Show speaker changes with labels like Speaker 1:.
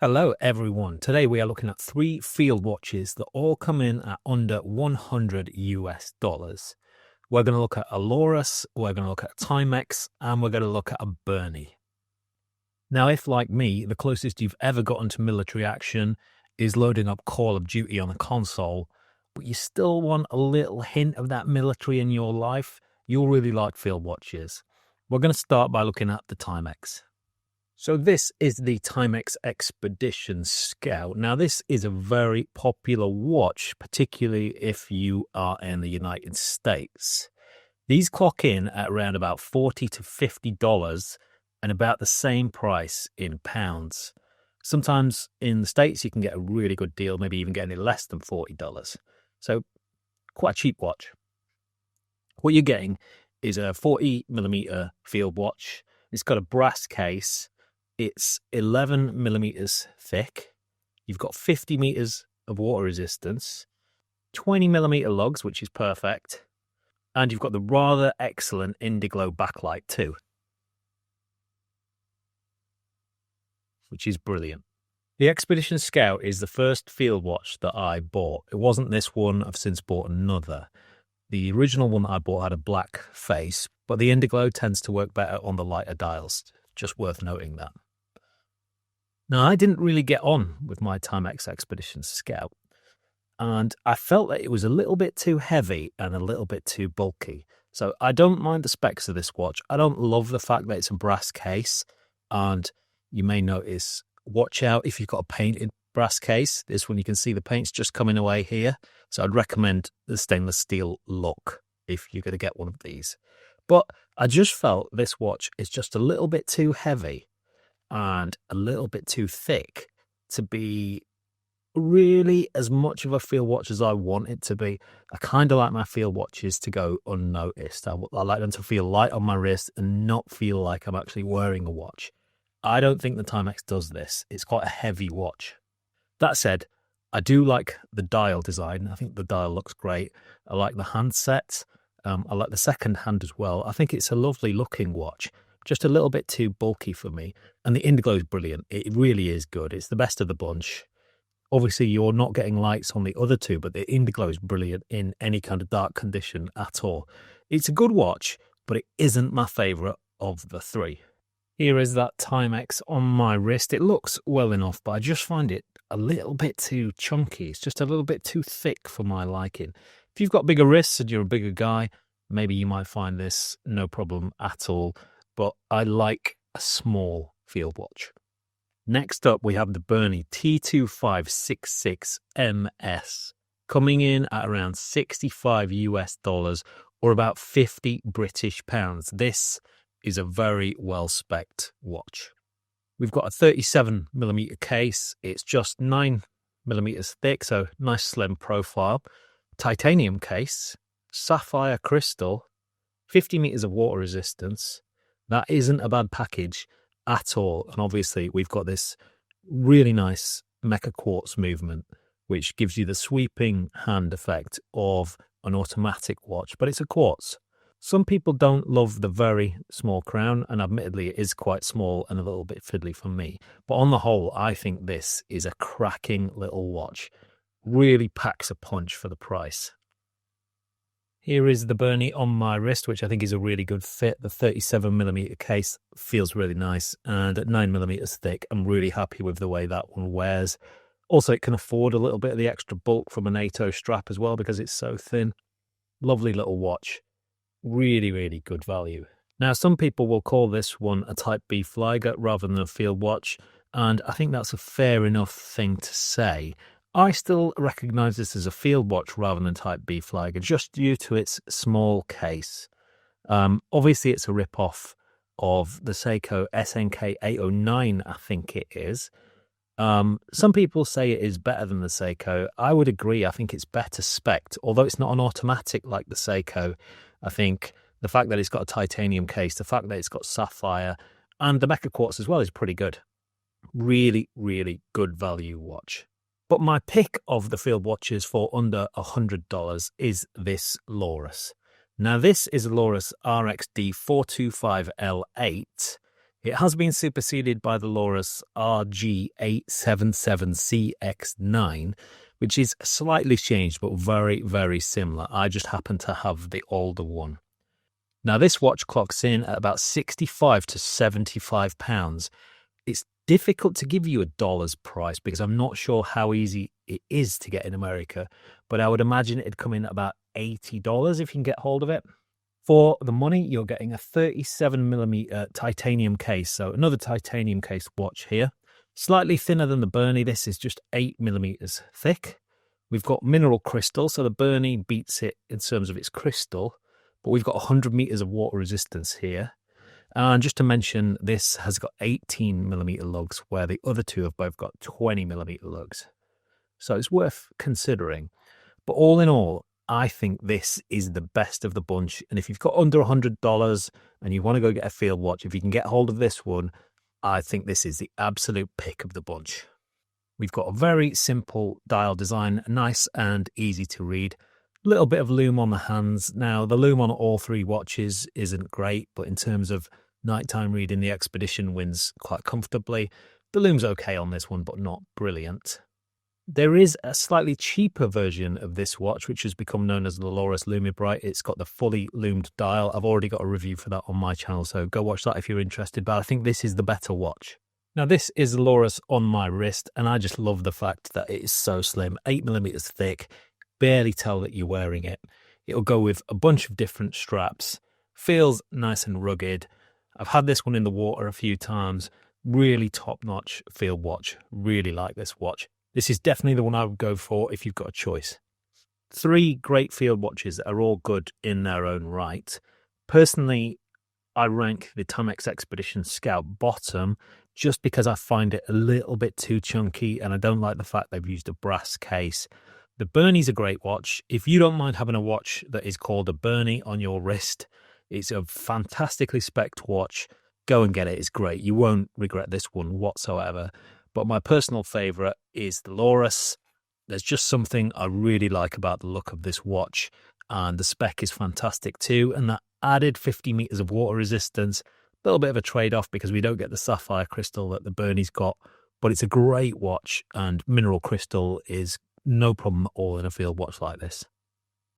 Speaker 1: Hello everyone. Today we are looking at 3 field watches that all come in at under $100. We're going to look at a Lorus, we're going to look at a Timex, and we're going to look at a Berny. Now, if like me, the closest you've ever gotten to military action is loading up Call of Duty on a console, but you still want a little hint of that military in your life, you'll really like field watches. We're going to start by looking at the Timex. So this is the Timex Expedition Scout. Now this is a very popular watch, particularly if you are in the United States. These clock in at around about $40 to $50 and about the same price in pounds. Sometimes in the States you can get a really good deal, maybe even getting it less than $40. So quite a cheap watch. What you're getting is a 40mm field watch. It's got a brass case. It's 11 millimeters thick. You've got 50 meters of water resistance, 20 millimeter lugs, which is perfect. And you've got the rather excellent Indiglo backlight too, which is brilliant. The Expedition Scout is the first field watch that I bought. It wasn't this one. I've since bought another. The original one that I bought had a black face, but the Indiglo tends to work better on the lighter dials. Just worth noting that. Now, I didn't really get on with my Timex Expedition Scout, and I felt that it was a little bit too heavy and a little bit too bulky. So I don't mind the specs of this watch. I don't love the fact that it's a brass case, and you may notice, watch out if you've got a painted brass case. This one you can see the paint's just coming away here. So I'd recommend the stainless steel look if you're going to get one of these. But I just felt this watch is just a little bit too heavy and a little bit too thick to be really as much of a field watch as I want it to be. I kind of like my field watches to go unnoticed. I like them to feel light on my wrist and not feel like I'm actually wearing a watch. I don't think the Timex does this. It's quite a heavy watch. That said, I do like the dial design. I think the dial looks great. I like the handset. I like the second hand as well. I think it's a lovely looking watch. Just a little bit too bulky for me. And the Indiglo is brilliant. It really is good. It's the best of the bunch. Obviously, you're not getting lights on the other two, but the Indiglo is brilliant in any kind of dark condition at all. It's a good watch, but it isn't my favourite of the 3. Here is that Timex on my wrist. It looks well enough, but I just find it a little bit too chunky. It's just a little bit too thick for my liking. If you've got bigger wrists and you're a bigger guy, maybe you might find this no problem at all. But I like a small field watch. Next up, we have the Berny T2566MS, coming in at around $65 or about 50 British pounds. This is a very well-spec'd watch. We've got a 37mm case. It's just 9mm thick, so nice slim profile. Titanium case, sapphire crystal, 50 meters of water resistance. That isn't a bad package at all. And obviously, we've got this really nice mecha quartz movement, which gives you the sweeping hand effect of an automatic watch, but it's a quartz. Some people don't love the very small crown, and admittedly, it is quite small and a little bit fiddly for me. But on the whole, I think this is a cracking little watch. Really packs a punch for the price. Here is the Berny on my wrist, which I think is a really good fit. The 37mm case feels really nice, and at 9mm thick, I'm really happy with the way that one wears. Also, it can afford a little bit of the extra bulk from a NATO strap as well because it's so thin. Lovely little watch. Really, really good value. Now, some people will call this one a Type B Flieger rather than a field watch, and I think that's a fair enough thing to say. I still recognise this as a field watch rather than Type B Flieger, just due to its small case. Obviously, it's a rip-off of the Seiko SNK 809, I think it is. Some people say it is better than the Seiko. I would agree. I think it's better spec'd, although it's not an automatic like the Seiko. I think the fact that it's got a titanium case, the fact that it's got sapphire, and the mecha quartz as well is pretty good. Really, really good value watch. But my pick of the field watches for under $100 is this Lorus. Now, this is a Lorus RXD425L8. It has been superseded by the Lorus RG877CX9, which is slightly changed but very, very similar. I just happen to have the older one. Now, this watch clocks in at about 65 to 75 pounds. It's difficult to give you a dollar's price because I'm not sure how easy it is to get in America, but I would imagine it'd come in at about $80 if you can get hold of it. For the money, you're getting a 37mm titanium case, so another titanium case watch here. Slightly thinner than the Berny, this is just 8mm thick. We've got mineral crystal, so the Berny beats it in terms of its crystal, but we've got 100 meters of water resistance here. And just to mention, this has got 18mm lugs, where the other two have both got 20mm lugs. So it's worth considering. But all in all, I think this is the best of the bunch. And if you've got under $100 and you want to go get a field watch, if you can get hold of this one, I think this is the absolute pick of the bunch. We've got a very simple dial design, nice and easy to read. A little bit of loom on the hands. Now, the loom on all three watches isn't great, but in terms of nighttime reading, the Expedition wins quite comfortably. The loom's okay on this one, but not brilliant. There is a slightly cheaper version of this watch, which has become known as the Lorus Lumibright. It's got the fully loomed dial. I've already got a review for that on my channel, so go watch that if you're interested. But I think this is the better watch. Now, this is the Lorus on my wrist, and I just love the fact that it is so slim, 8mm thick. Barely tell that you're wearing it. It'll go with a bunch of different straps. Feels nice and rugged. I've had this one in the water a few times. Really top-notch field watch. Really like this watch. This is definitely the one I would go for if you've got a choice. 3 great field watches that are all good in their own right. Personally, I rank the Timex Expedition Scout bottom just because I find it a little bit too chunky and I don't like the fact they've used a brass case. The Berny's a great watch. If you don't mind having a watch that is called a Berny on your wrist, it's a fantastically spec'd watch. Go and get it. It's great. You won't regret this one whatsoever. But my personal favourite is the Lorus. There's just something I really like about the look of this watch, and the spec is fantastic too. And that added 50 meters of water resistance, a little bit of a trade-off because we don't get the sapphire crystal that the Berny's got, but it's a great watch, and mineral crystal is no problem at all in a field watch like this.